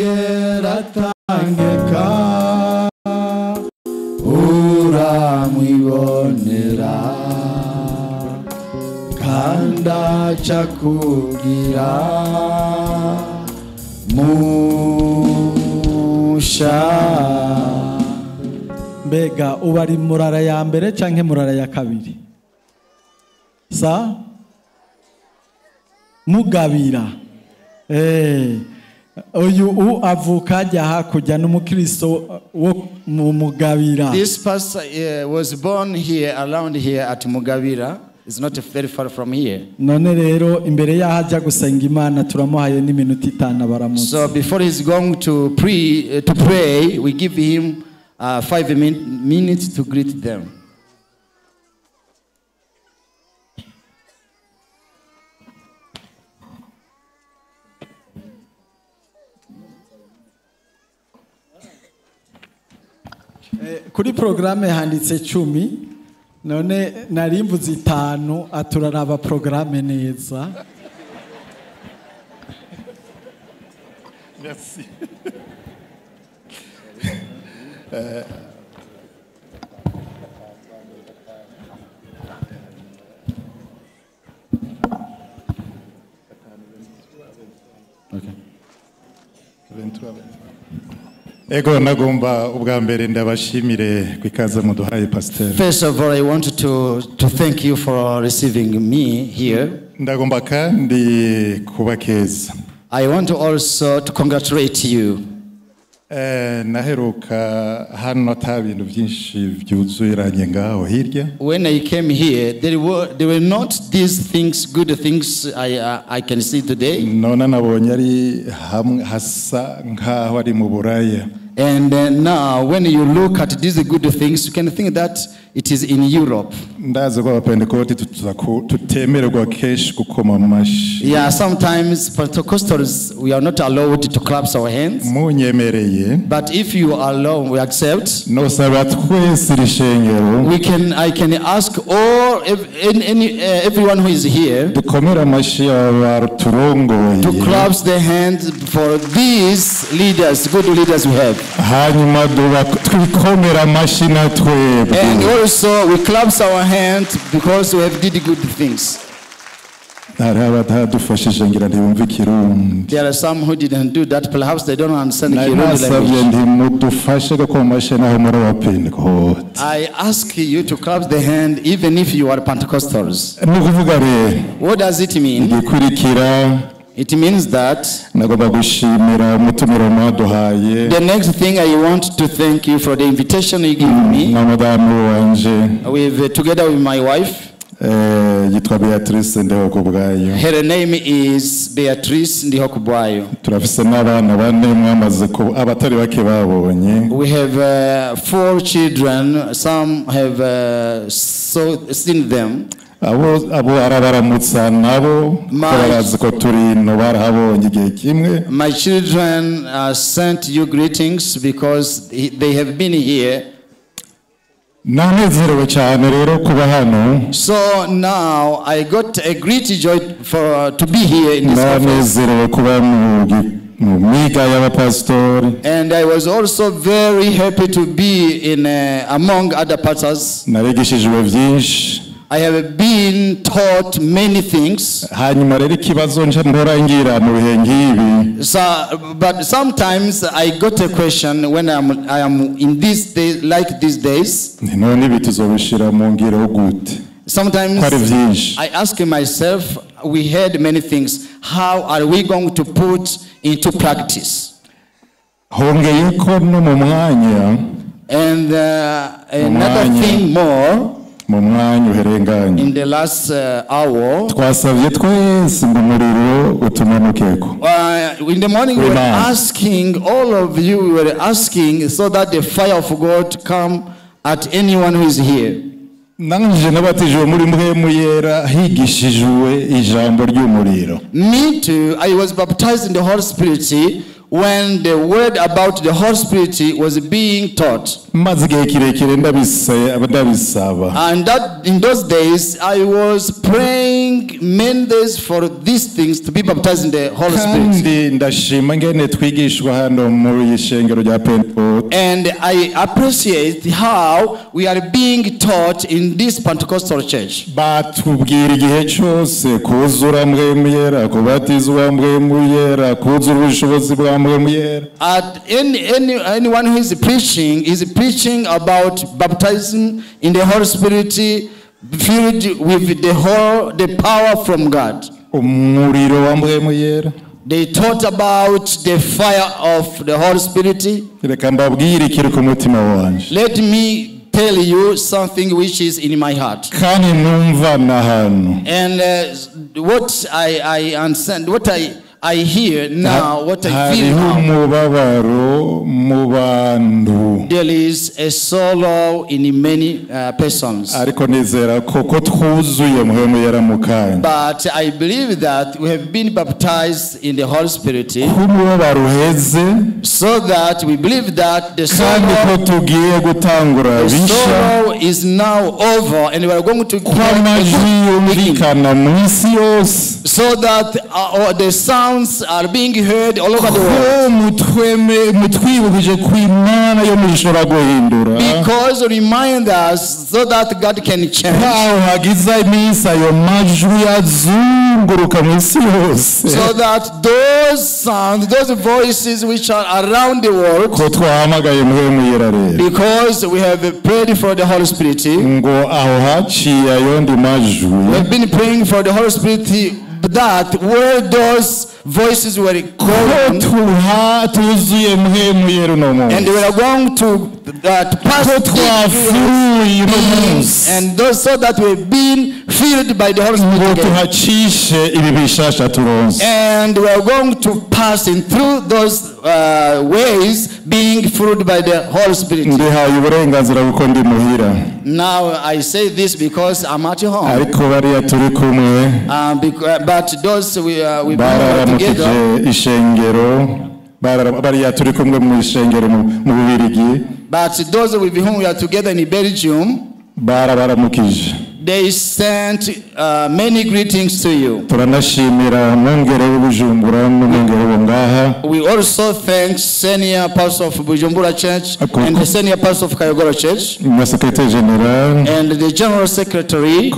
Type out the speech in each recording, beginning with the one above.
yeratangeka uramwibonera kanda chakugira musha. Mbega ubari murara ya mbere canke murara ya kabiri? Sa mugabira. Uyu avuka ajya hakurya n'umukristo wo mu Mugabira. This pastor was born here, around here at Mugabira. It's not very far from here. None rero imbere yaho ajya gusenga Imana turamuhaye n'iminota 5 baramutse. So before he's going to pray, we give him 5 minutes to greet them. Kuri programme handitse 10 none narimvuze 5 aturaraba programme neza. Merci. Okay. Ego nagomba ubwa mbere ndabashimire kwikaza muduhaye pastor. First of all, I want to thank you for receiving me here. Ndagomba kandi kubakeza. I want also to congratulate you. Naheruka hano atabintu byinshi byuzuranye ngaho hirya. When I came here, there were not these things, good things I can see today. Nona nabonye ari hasa nkaho ari mu Buraya. And now when you look at these good things, you can think that it is in Europe. Ndazi ko abapentekote tutemererwa kesh gukoma amashi. Yeah, sometimes Pentecostals we are not allowed to clap our hands. Munyemereye. But if you allow, we accept. No saba twese rishengero. I can ask all everyone who is here Dukomera amashi abaturongoye. to clap their hands for these leaders, good leaders we have. Hanyuma dukomera amashi natwe. And also we clap our hands because we have did good things. There are some who didn't do that. Perhaps they don't understand the language. I ask you to clap the hand even if you are Pentecostals. What does it mean? It means that the next thing I want to thank you for the invitation you gave me. Together with my wife. Her name is Beatrice Ndihokubwayo. We have 4 children. Some have seen them. My children sent you greetings because they have been here. So now I got a great joy to be here in this office. And I was also very happy to be in among other pastors. I have been taught many things. But sometimes I got a question when I am in this day, like these days. Sometimes I ask myself, we heard many things. How are we going to put into practice? And another thing more. In the last hour, in the morning we were asking, all of you we were asking so that the fire of God come at anyone who is here. Me too, I was baptized in the Holy Spirit when the word about the Holy Spirit was being taught. And that in those days I was praying many days for these things to be baptized in the Holy Spirit. And I appreciate how we are being taught in this Pentecostal church. Anyone who is preaching about baptizing in the Holy Spirit, filled with the power from God. They taught about the fire of the Holy Spirit. Let me tell you something which is in my heart. And what I understand, what I hear now, what I feel now, there is a sorrow in many persons. But I believe that we have been baptized in the Holy Spirit, so that we believe that the sorrow is now over, and we are going to so that the sounds are being heard all over the world. Because remind us so that God can change. So that those sounds, those voices which are around the world, because we have prayed for the Holy Spirit, we have been praying for the Holy Spirit, that where those voices were called, and we are going to pass and those, so that we've been filled by the Holy Spirit, and we are going to pass in through those ways, being filled by the Holy Spirit. Now I say this because I'm at home, but those we together, but those with whom we are together in Belgium, they sent many greetings to you. We also thank senior pastor of Bujumbura Church and the senior pastor of KAYOGORO Church and the general secretary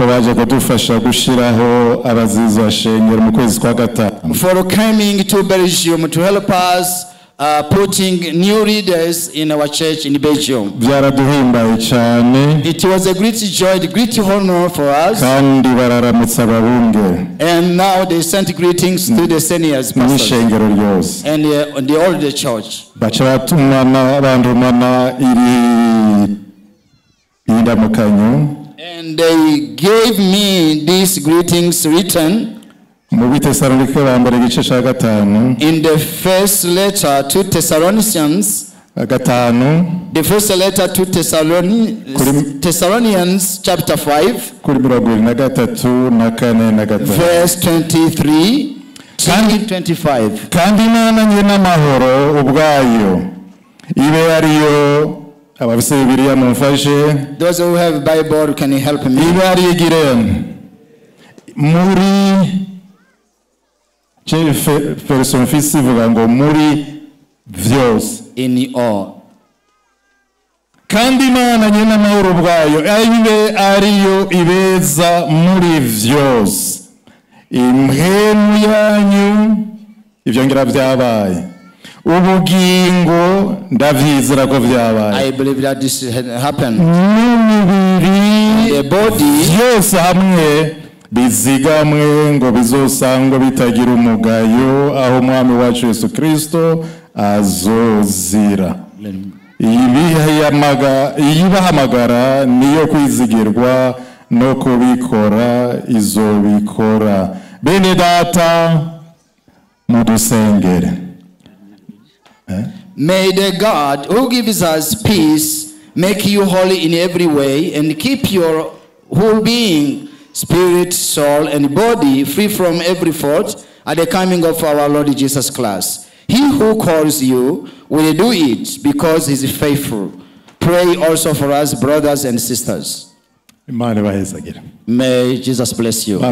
for coming to Belgium to help us putting new leaders in our church in Belgium. It was a great joy, a great honor for us. And now they sent greetings to the seniors pastors and the older church. And they gave me these greetings written in the first letter to Thessalonians, the first letter to Thessalonians chapter 5, verse 23 to 25. Those who have Bible, can you help me? In all. Kandi Imana nyina amahoro bwayo ibe ariyo ibeza muri vyose. Impemu yanyu ivyo ngira vyabaye. Ubugingo ndavyizera ko vyabaye. I believe that this happened. The body yose hamwe bizigamwe ngo bizosangwa bitagira umugayo aho umwami wacu Yesu Kristo azozira. Iyibahamagara niyo kwizigirwa no kubikora izobikora. Bene data mudusengere. May the God who gives us peace make you holy in every way and keep your whole being, spirit, soul, and body free from every fault at the coming of our Lord Jesus Christ. He who calls you will do it because he is faithful. Pray also for us, brothers and sisters. May Jesus bless you. They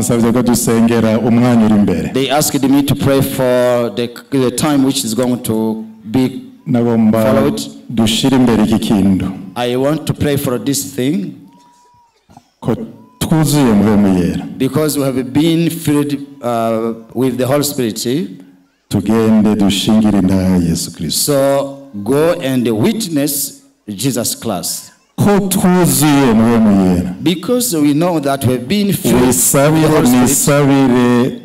asked me to pray for the time which is going to be followed. I want to pray for this thing because we have been filled with the Holy Spirit. So go and witness Jesus Christ. Because we know that we have been filled with the Holy Spirit.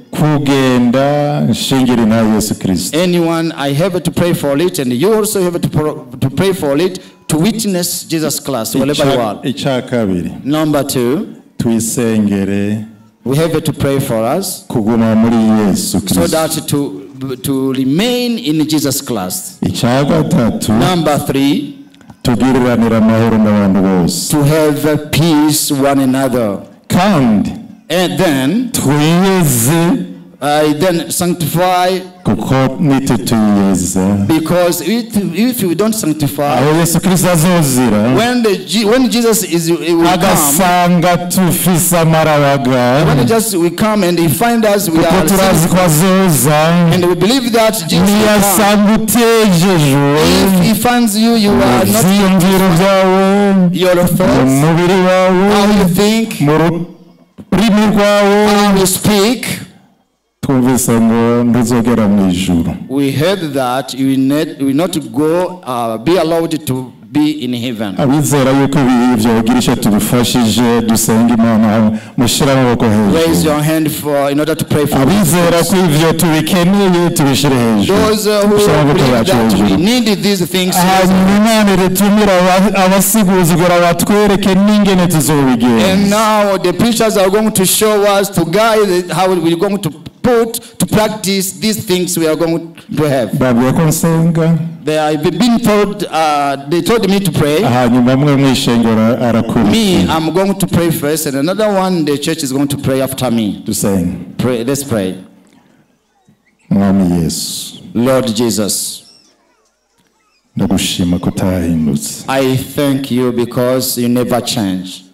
Anyone, I have to pray for it, and you also have to pray for it, to witness Jesus Christ wherever you are. Number 2, we have to pray for us so that to remain in Jesus Christ. Number 3, to have peace one another. And then sanctify, because if you don't sanctify, when Jesus will come, when Jesus will come and he find us, we are and we believe that Jesus will come. If he finds you, you are not your thoughts, how you think, how you speak. We heard that you will not go, be allowed to be in heaven. Raise your hand in order to pray for us. Those who believe that we need these things. And now the preachers are going to show us, to guide how we're going to put to practice these things we are going to have. They have been told, they told me to pray. Me, I'm going to pray first, and another one, the church is going to pray after me. Pray, let's pray. Lord Jesus, I thank you because you never change.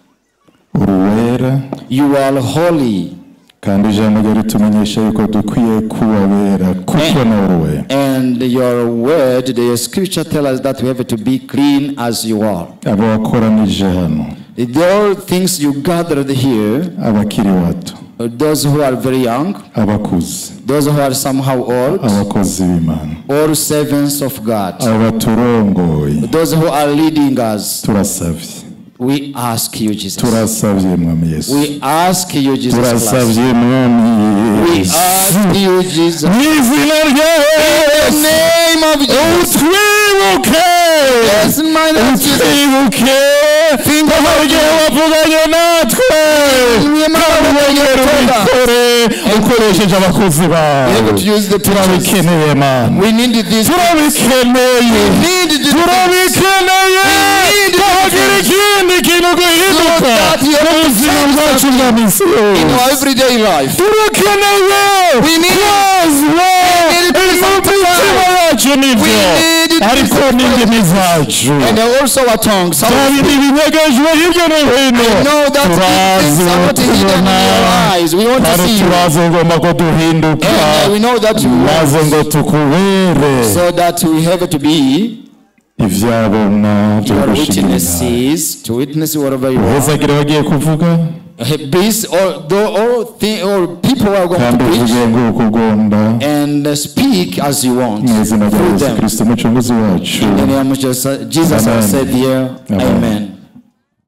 You are holy. And your word, the scripture tells us that we have to be clean as you are. The all things you gathered here, those who are very young, those who are somehow old, all servants of God, those who are leading us, we ask you, Jesus. We ask you, Jesus Christ. We ask you, Jesus. In the name of Jesus. Yes, my Lord Jesus. Think about you. Able to use the teachers. We need this. We need this. In our everyday life, we need and also our tongues. I know that things are not hidden in your eyes. We want to see you. And we know that you want, so that we have to be your witnesses, to witness whatever you are. All people are going to preach and speak as you want through them. In the name of Jesus, our Savior. Amen.